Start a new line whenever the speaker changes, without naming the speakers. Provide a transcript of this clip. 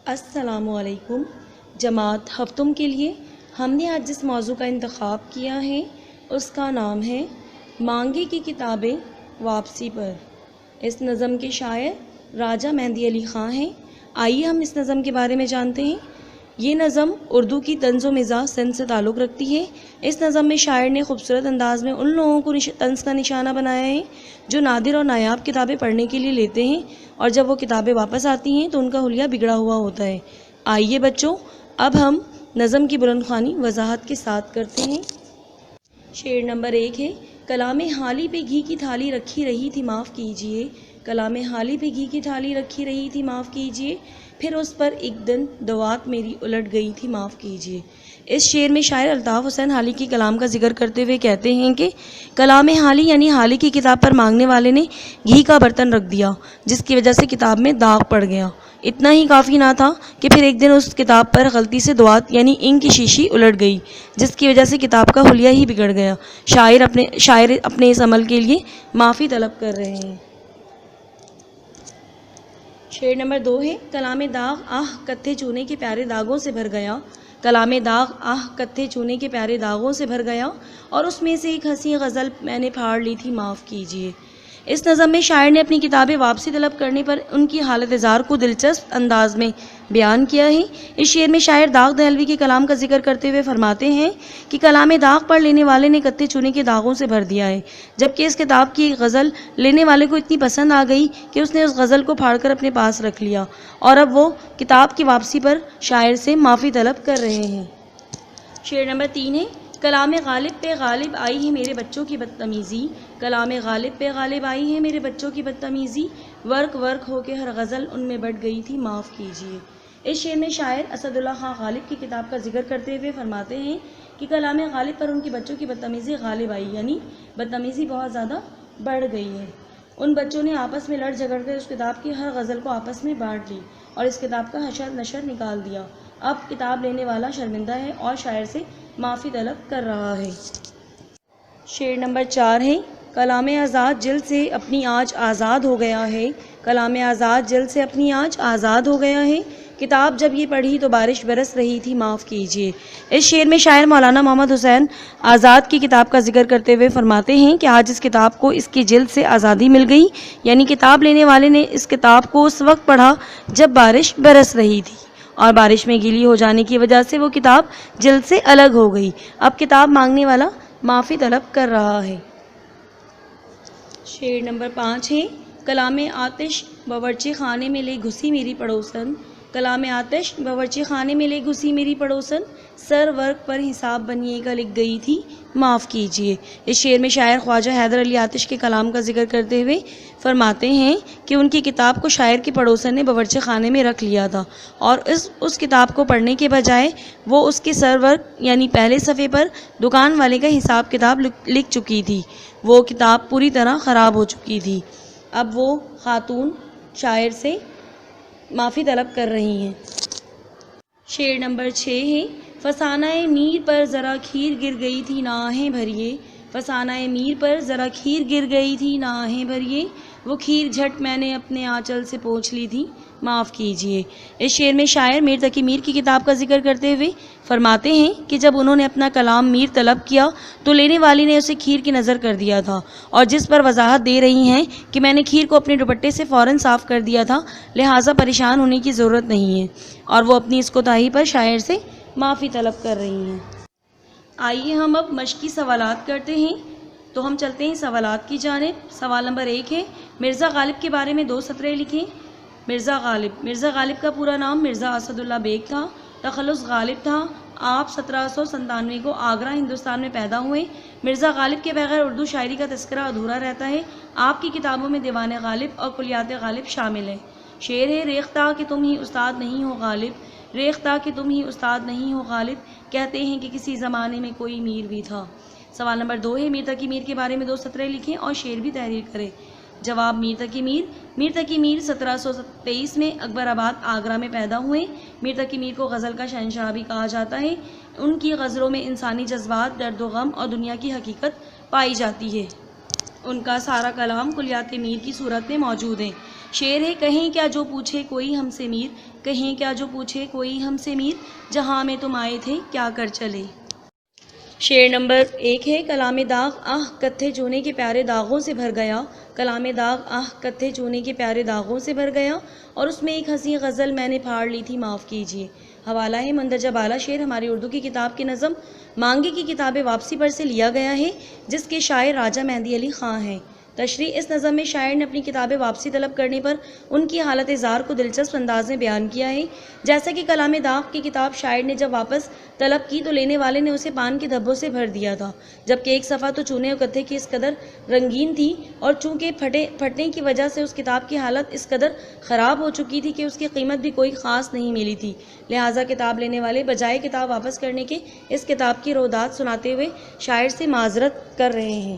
السلام علیکم جماعت ہفتم کے لیے ہم نے آج جس موضوع کا انتخاب کیا ہے اس کا نام ہے مانگے کی کتابیں واپسی پر۔ اس نظم کے شاعر راجہ مہندی علی خاں ہیں۔ آئیے ہم اس نظم کے بارے میں جانتے ہیں۔ یہ نظم اردو کی طنز و مزاح سند سے تعلق رکھتی ہے۔ اس نظم میں شاعر نے خوبصورت انداز میں ان لوگوں کو طنز کا نشانہ بنایا ہے جو نادر اور نایاب کتابیں پڑھنے کے لیے لیتے ہیں اور جب وہ کتابیں واپس آتی ہیں تو ان کا حلیہ بگڑا ہوا ہوتا ہے۔ آئیے بچوں اب ہم نظم کی بلند خوانی وضاحت کے ساتھ کرتے ہیں۔ شعر نمبر 1 ہے، کلام حالی پہ گھی کی تھالی رکھی رہی تھی معاف کیجئے، کلام حالی پہ گھی کی تھالی رکھی رہی تھی معاف کیجئے، پھر اس پر ایک دن دوات میری الٹ گئی تھی معاف کیجئے۔ اس شعر میں شاعر الطاف حسین حالی کی کلام کا ذکر کرتے ہوئے کہتے ہیں کہ کلام حالی یعنی حالی کی کتاب پر مانگنے والے نے گھی کا برتن رکھ دیا جس کی وجہ سے کتاب میں داغ پڑ گیا۔ اتنا ہی کافی نہ تھا کہ پھر ایک دن اس کتاب پر غلطی سے دوات یعنی انک کی شیشی الٹ گئی جس کی وجہ سے کتاب کا حلیہ ہی بگڑ گیا۔ شاعر اپنے اس عمل کے لیے معافی طلب کر رہے ہیں۔ شعر نمبر 2 ہے، کلام داغ آہ کتھے چونے کے پیارے داغوں سے بھر گیا، کلام داغ آہ کتھے چونے کے پیارے داغوں سے بھر گیا اور اس میں سے ایک ہنسی غزل میں نے پھاڑ لی تھی معاف کیجئے۔ اس نظم میں شاعر نے اپنی کتابیں واپسی طلب کرنے پر ان کی حالت اظہار کو دلچسپ انداز میں بیان کیا ہے۔ اس شعر میں شاعر داغ دہلوی کے کلام کا ذکر کرتے ہوئے فرماتے ہیں کہ کلام داغ پر لینے والے نے کتھے چونے کے داغوں سے بھر دیا ہے، جبکہ اس کتاب کی ایک غزل لینے والے کو اتنی پسند آ گئی کہ اس نے اس غزل کو پھاڑ کر اپنے پاس رکھ لیا اور اب وہ کتاب کی واپسی پر شاعر سے معافی طلب کر رہے ہیں۔ شعر نمبر 3 ہے، کلام غالب پہ غالب آئی ہے میرے بچوں کی بدتمیزی، کلام غالب پہ غالب آئی ہے میرے بچوں کی بدتمیزی، ورق ورق ہو کے ہر غزل ان میں بٹ گئی تھی معاف کیجئے۔ اس شعر میں شاعر اسد اللہ خاں غالب کی کتاب کا ذکر کرتے ہوئے فرماتے ہیں کہ کلام غالب پر ان کے بچوں کی بدتمیزی غالب آئی یعنی بدتمیزی بہت زیادہ بڑھ گئی ہے۔ ان بچوں نے آپس میں لڑ جھگڑ کر اس کتاب کی ہر غزل کو آپس میں بانٹ لی اور اس کتاب کا حشر نشر نکال دیا۔ اب کتاب لینے والا شرمندہ ہے اور شاعر سے معافی طلب کر رہا ہے۔ شعر نمبر 4 ہے، کلام آزاد جلد سے اپنی آج آزاد ہو گیا ہے، کلام آزاد جلد سے اپنی آج آزاد ہو گیا ہے، کتاب جب یہ پڑھی تو بارش برس رہی تھی معاف کیجئے۔ اس شعر میں شاعر مولانا محمد حسین آزاد کی کتاب کا ذکر کرتے ہوئے فرماتے ہیں کہ آج اس کتاب کو اس کی جلد سے آزادی مل گئی، یعنی کتاب لینے والے نے اس کتاب کو اس وقت پڑھا جب بارش برس رہی تھی اور بارش میں گیلی ہو جانے کی وجہ سے وہ کتاب جلد سے الگ ہو گئی۔ اب کتاب مانگنے والا معافی طلب کر رہا ہے۔ شعر نمبر 5 ہے، کلام آتش باورچی خانے میں لے گھسی میری پڑوسن، کلام آتش باورچی خانے میں لے گھسی میری پڑوسن، سر ورق پر حساب بنیے کا لکھ گئی تھی معاف کیجئے۔ اس شعر میں شاعر خواجہ حیدر علی آتش کے کلام کا ذکر کرتے ہوئے فرماتے ہیں کہ ان کی کتاب کو شاعر کی پڑوسن نے باورچی خانے میں رکھ لیا تھا اور اس کتاب کو پڑھنے کے بجائے وہ اس کے سر ورق یعنی پہلے صفحے پر دکان والے کا حساب کتاب لکھ چکی تھی۔ وہ کتاب پوری طرح خراب ہو چکی تھی۔ اب وہ خاتون شاعر سے معافی طلب کر رہی ہیں۔ شعر نمبر 6 ہے، فسانہ میر پر ذرا کھیر گر گئی تھی نہ آہیں بھریے، فسانہ میر پر ذرا کھیر گر گئی تھی نہ آہیں بھریے، وہ کھیر جھٹ میں نے اپنے آنچل سے پوچھ لی تھی معاف کیجئے۔ اس شعر میں شاعر میر تقی میر کی کتاب کا ذکر کرتے ہوئے فرماتے ہیں کہ جب انہوں نے اپنا کلام میر طلب کیا تو لینے والی نے اسے کھیر کی نظر کر دیا تھا اور جس پر وضاحت دے رہی ہیں کہ میں نے کھیر کو اپنے دوپٹے سے فوراً صاف کر دیا تھا لہٰذا پریشان ہونے کی ضرورت نہیں ہے، اور وہ اپنی اس کوتاہی پر شاعر سے معافی طلب کر رہی ہیں۔ آئیے ہم اب مشقی سوالات کرتے ہیں، تو ہم چلتے ہیں سوالات کی جانب۔ سوال نمبر 1 ہے، مرزا غالب کے بارے میں 2 سطریں لکھیں۔ مرزا غالب کا پورا نام مرزا اسد اللہ بیگ تھا، تخلص غالب تھا، آپ 1797 کو آگرہ ہندوستان میں پیدا ہوئے۔ مرزا غالب کے بغیر اردو شاعری کا تذکرہ ادھورا رہتا ہے۔ آپ کی کتابوں میں دیوان غالب اور کلیات غالب شامل ہیں۔ شعر ہے، ریختہ کہ تم ہی استاد نہیں ہو غالب، ریختہ کہ تم ہی استاد نہیں ہو غالب، کہتے ہیں کہ کسی زمانے میں کوئی میر بھی تھا۔ سوال نمبر 2 ہے، میر تقی میر کے بارے میں 2 سطریں لکھیں اور شعر بھی تحریر کریں۔ جواب، میر تقی میر 1723 میں اکبر آباد آگرہ میں پیدا ہوئے۔ میر تقی میر کو غزل کا شہنشاہ بھی کہا جاتا ہے۔ ان کی غزلوں میں انسانی جذبات، درد و غم اور دنیا کی حقیقت پائی جاتی ہے۔ ان کا سارا کلام کلیات میر کی صورت میں موجود ہے۔ شعر ہے کہیں کیا جو پوچھے کوئی ہم سے میر، کہیں کیا جو پوچھے کوئی ہم سے میر، جہاں میں تم آئے تھے کیا کر چلے۔ شعر نمبر 1 ہے کلام داغ آہ کتھے چونے کے پیارے داغوں سے بھر گیا، کلام داغ آہ کتھے چونے کے پیارے داغوں سے بھر گیا، اور اس میں ایک ہنسی غزل میں نے پھاڑ لی تھی معاف کیجیے۔ حوالہ ہے مندرجہ بالا شعر ہماری اردو کی کتاب کی نظم مانگے کی کتاب واپسی پر سے لیا گیا ہے، جس کے شاعر راجہ مہندی علی خاں ہیں۔ تشریح اس نظم میں شاعر نے اپنی کتاب واپسی طلب کرنے پر ان کی حالت زار کو دلچسپ انداز میں بیان کیا ہے۔ جیسا کہ کلام داغ کی کتاب شاعر نے جب واپس طلب کی تو لینے والے نے اسے پان کے دھبوں سے بھر دیا تھا، جبکہ ایک صفحہ تو چونے اور کتھے کی اس قدر رنگین تھی اور چونکہ پھٹنے کی وجہ سے اس کتاب کی حالت اس قدر خراب ہو چکی تھی کہ اس کی قیمت بھی کوئی خاص نہیں ملی تھی، لہٰذا کتاب لینے والے بجائے کتاب واپس کرنے کے اس کتاب کی رودات سناتے ہوئے شاعر سے معذرت کر رہے ہیں۔